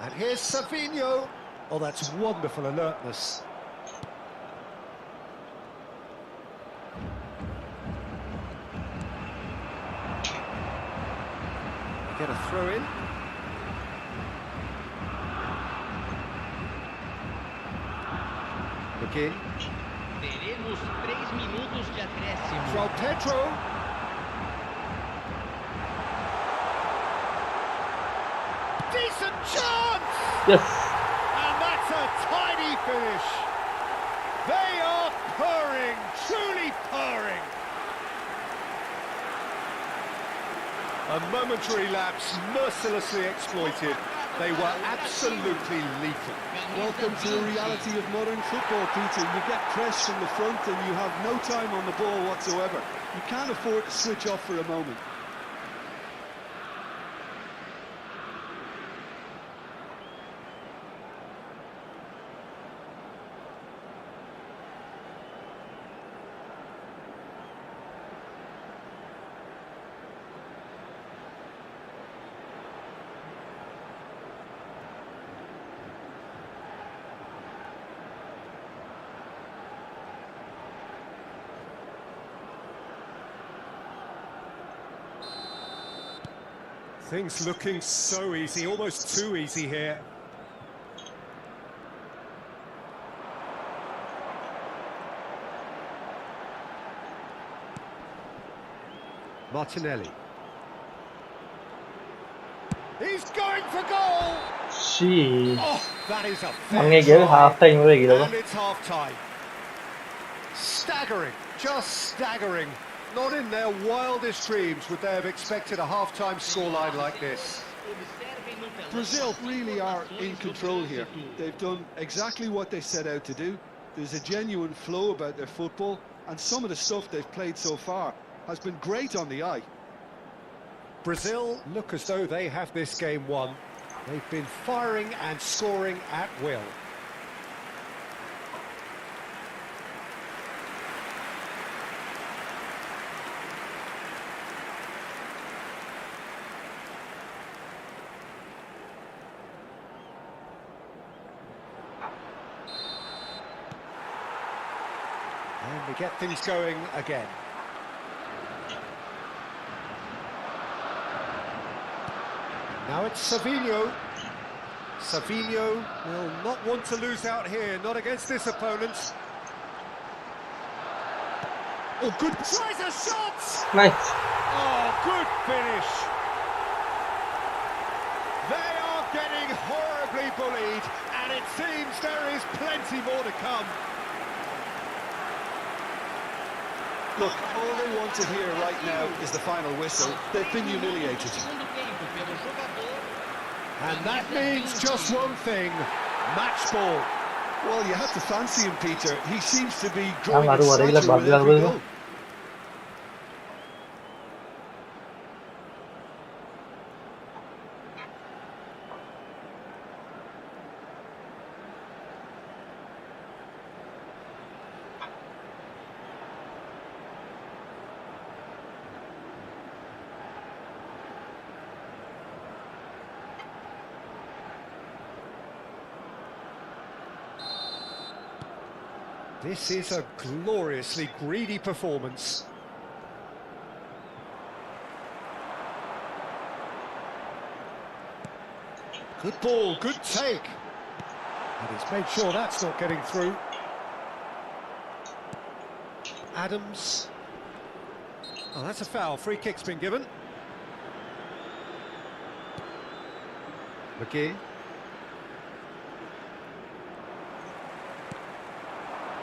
And here's Savinho. Oh, that's wonderful alertness. Get a throw in. Again.
Teremos 3 minutos de acréscimo.
João Pedro. Decent chance!
Yes.
And that's a tidy finish. They are purring, truly purring. A momentary lapse mercilessly exploited. They were absolutely lethal.
Welcome to the reality of modern football, Peter. You get pressed from the front and you have no time on the ball whatsoever. You can't afford to switch off for a moment.
Things looking so easy, almost too easy here. Martinelli. He's going for goal!
She.
Oh, that is a
Mange
fair
gave half time
try.
away.
And it's half time. Staggering, just staggering. Not in their wildest dreams would they have expected a half-time scoreline like this.
Brazil really are in control here. They've done exactly what they set out to do. There's a genuine flow about their football, and some of the stuff they've played so far has been great on the eye.
Brazil look as though they have this game won. They've been firing and scoring at will. And we get things going again. Now it's Savinho. Savinho will not want to lose out here, not against this opponent. Oh, good. Tries a shot!
Nice.
Oh, good finish. They are getting horribly bullied, and it seems there is plenty more to come.
Look, all they want to hear right now is the final whistle. They've been humiliated.
And that means just one thing, match ball.
Well, you have to fancy him, Peter. He seems to be
Yang
growing
baru ada
excited
ilang
with every
bagus.
goal.
This is a gloriously greedy performance. Good ball, good take. And he's made sure that's not getting through. Adams. Oh, that's a foul. Free kick's been given. McGinn.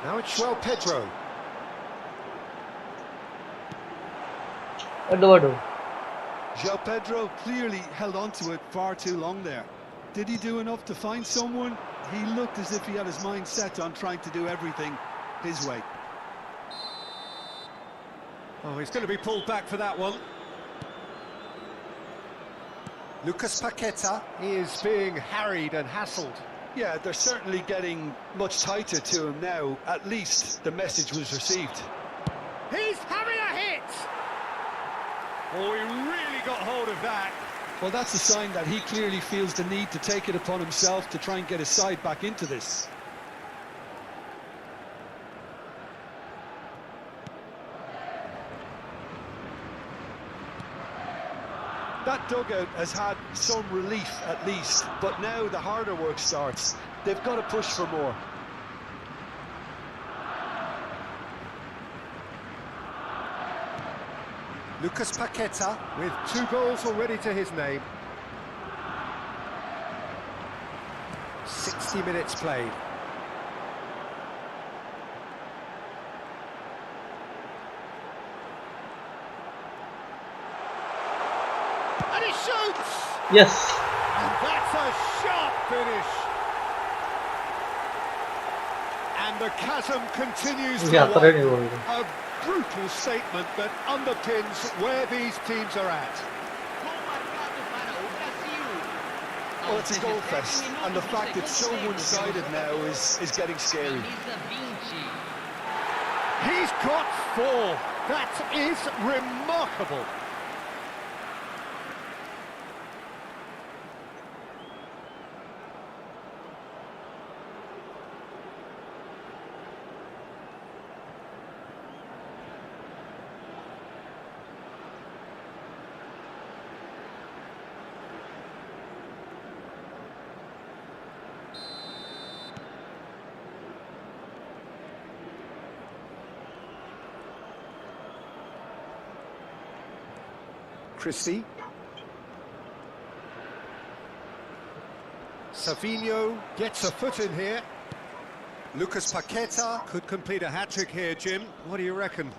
Now it's João Pedro.
João Pedro clearly held on to it far too long there. Did he do enough to find someone? He looked as if he had his mind set on trying to do everything his way.
Oh, he's going to be pulled back for that one. Lucas Paqueta is being harried and hassled.
Yeah, they're certainly getting much tighter to him now. At least the message was received.
He's having a hit! Oh, he really got hold of that.
Well, that's a sign that he clearly feels the need to take it upon himself to try and get his side back into this. That dugout has had some relief at least, but now the harder work starts. They've got to push for more.
Lucas Paqueta with 2 goals already to his name. 60 minutes played. And he shoots!
Yes.
And that's a sharp finish. And the chasm continues to widen. A brutal statement that underpins where these teams are at.
Well, it's a goal fest, and the fact it's so one-sided now is getting scary.
He's got 4. That is remarkable. Christie. Savinho gets a foot in here. Lucas Paqueta could complete a hat-trick here, Jim. What do you reckon?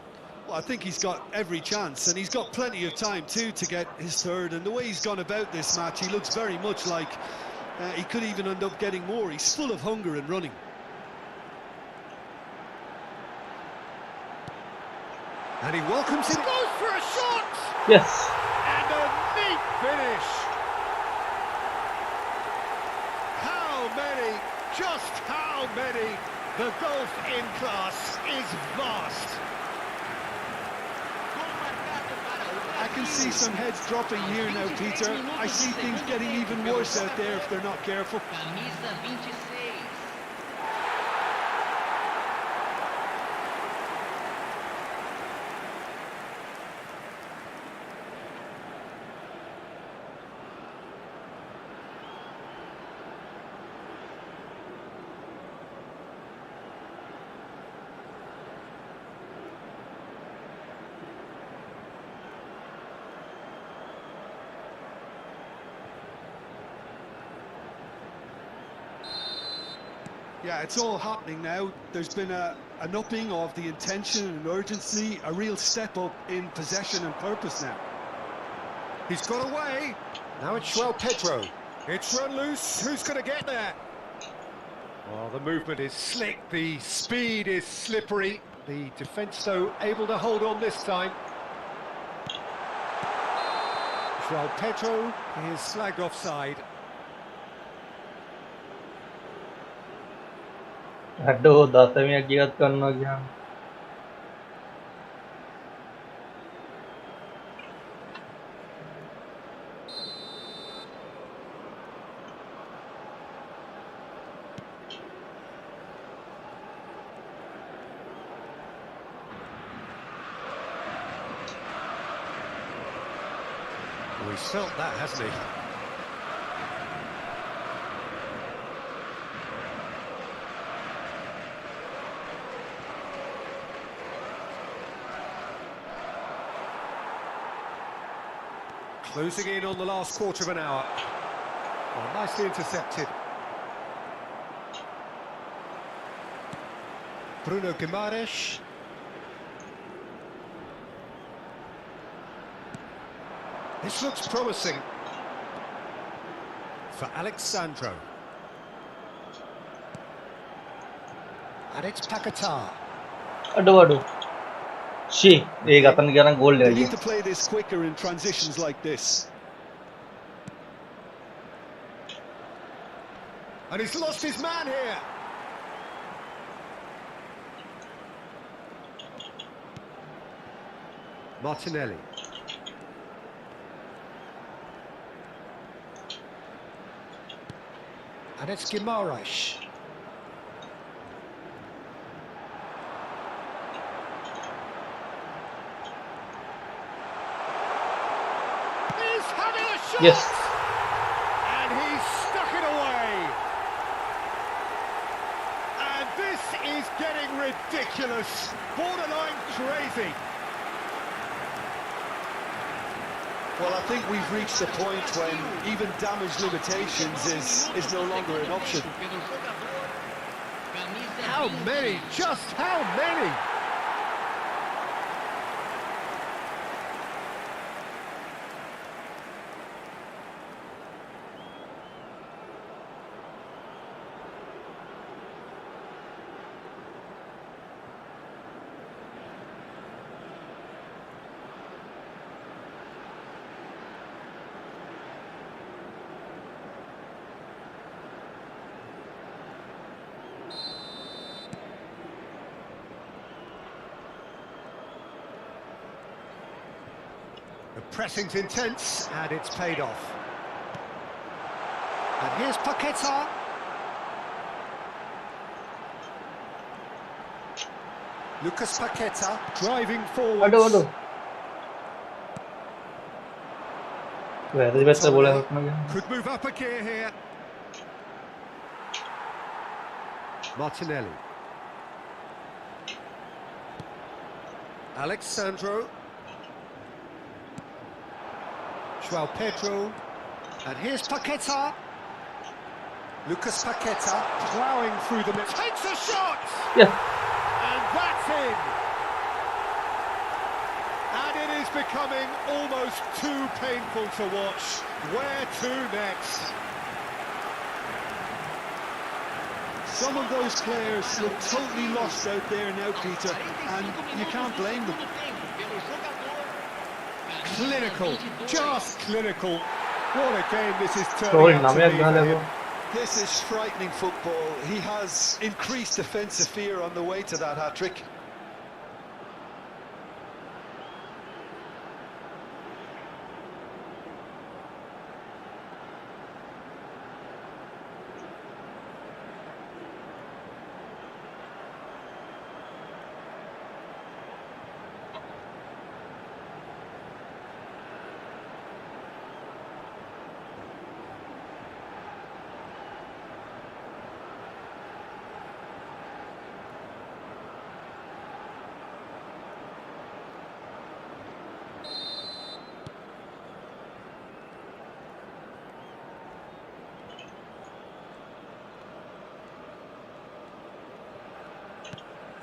Well, I think he's got every chance, and he's got plenty of time too to get his third. And the way he's gone about this match, he looks very much like he could even end up getting more. He's full of hunger and running.
And he welcomes it. Goes for a shot!
Yes.
And a neat finish. How many, just how many? The golf in class is vast.
I can see some heads dropping here now, Peter. I see things getting even worse out there if they're not careful.
Camisa 26.
Yeah, it's all happening now. There's been an upping of the intention and urgency, a real step up in possession and purpose now.
He's got away. Now it's João Pedro. It's run loose. Who's going to get there? Well, the movement is slick. The speed is slippery. The defence, though, able to hold on this time. João Pedro is flagged offside.
हड्डो 10वीं हकीकत करना क्या
Well, he's felt that, hasn't he? Closing in on the last quarter of an hour. Well, nicely intercepted. Bruno Guimaraes. This looks promising for Alexandro. And it's Paquetá.
Ado. She, they
need to play this quicker in transitions like this.
And he's lost his man here. Martinelli. And it's Guimaraes.
Yes.
And he's stuck it away. And this is getting ridiculous. Borderline crazy.
Well, I think we've reached a point when even damage limitations is no longer an option.
How many? Just how many? The pressing's intense, and it's paid off. And here's Paquetá. Lucas Paquetá driving forward. Could move up a gear here. Martinelli. well, Pedro. And here's Paqueta. Lucas Paqueta ploughing through the middle. Takes a shot!
Yeah.
And that's in! And it is becoming almost too painful to watch. Where to next?
Some of those players look totally lost out there now, Peter, and you can't blame them.
Clinical, just clinical. What a game this is turning out to be for him.
This is frightening football. He has increased defensive fear on the way to that hat-trick.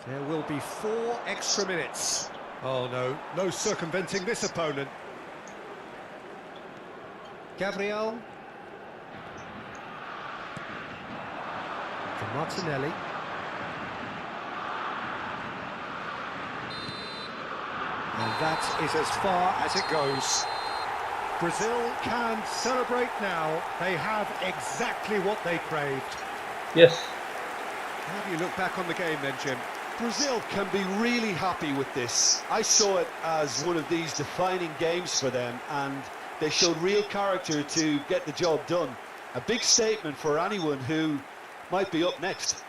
There will be 4 extra minutes. Oh no, no circumventing this opponent. Gabriel. To Martinelli. And that is as far as it goes. Brazil can celebrate now. They have exactly what they craved.
Yes.
How do you look back on the game then, Jim?
Brazil can be really happy with this. I saw it as one of these defining games for them, and they showed real character to get the job done. A big statement for anyone who might be up next.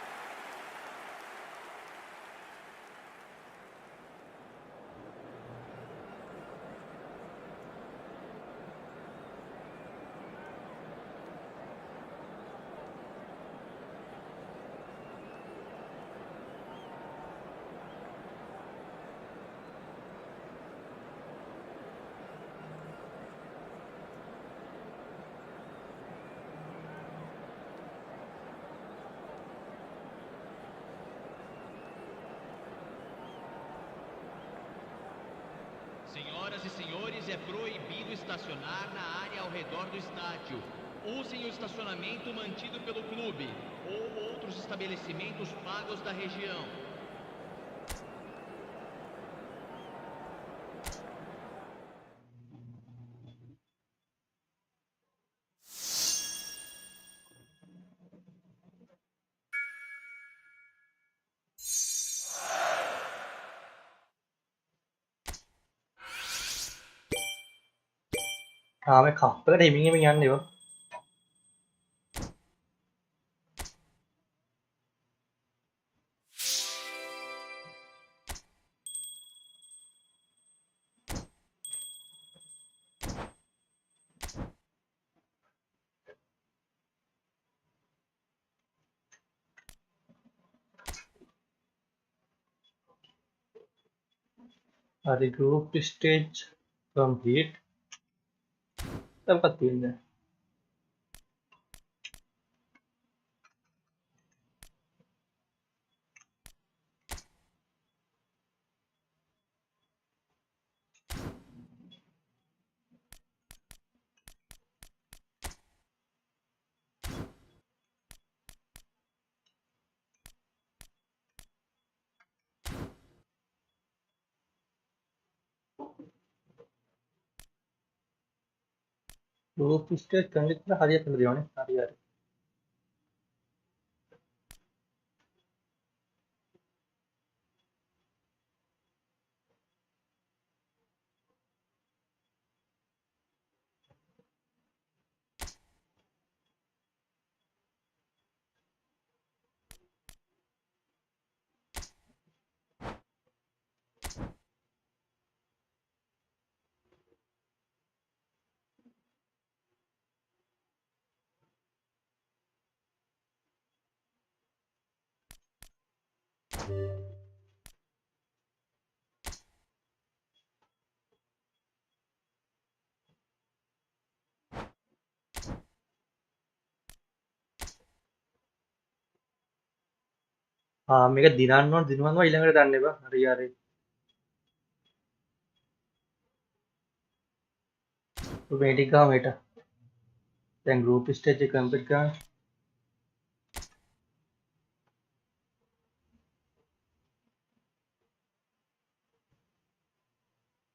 Senhoras e senhores, é proibido estacionar na área ao redor do estádio. Usem o estacionamento mantido pelo clube ou outros estabelecimentos pagos da região.
Mày khóc, tới đây mình ăn được. The group stage complete. Tao có tiền rồi. Group stage ಖಂಡಿತ ಹರಿಯತ್ತಂದ್ರಿ ಅವನೇ ಹರಿಯಾರಿ. මේක දිනන්නවා ඊළඟට දන්න එපා. හරි හරි. මේ ටික ගාම හෙට. දැන් group stage එක කම්ප්ලීට් කරන්න.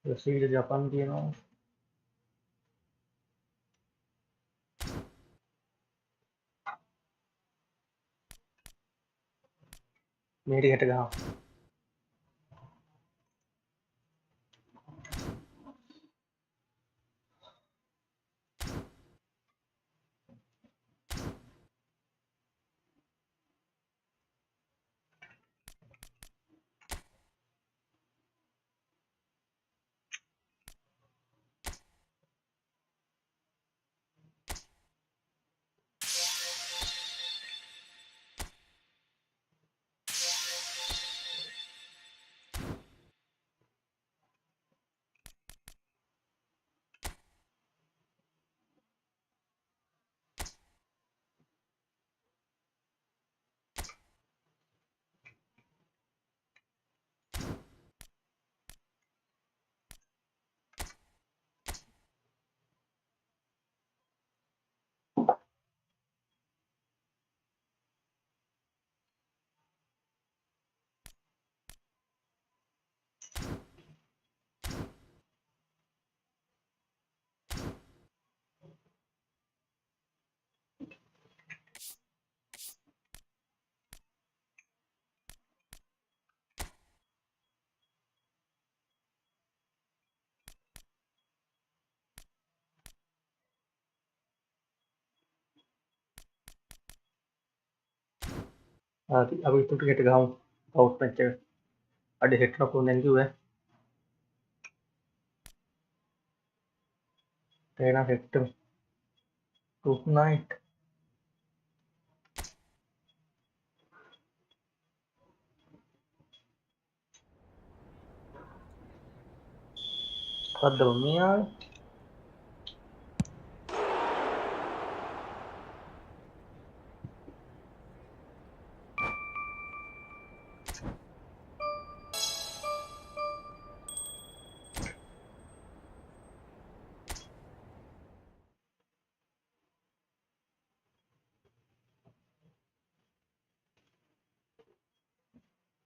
බ්‍රසීල් ජපාන් තියෙනවා. මේ ටික හෙට ගහමු. හරි අපි itu ටික හෙට ගහමු. අවුට් මැච් එක. අඩේ හෙට නෝ දැන් කිව්වේ. එහෙනම් හෙට good night. මොකද්ද මේ ආවේ?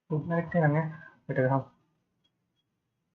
good night එකනේ හෙට ගහමු.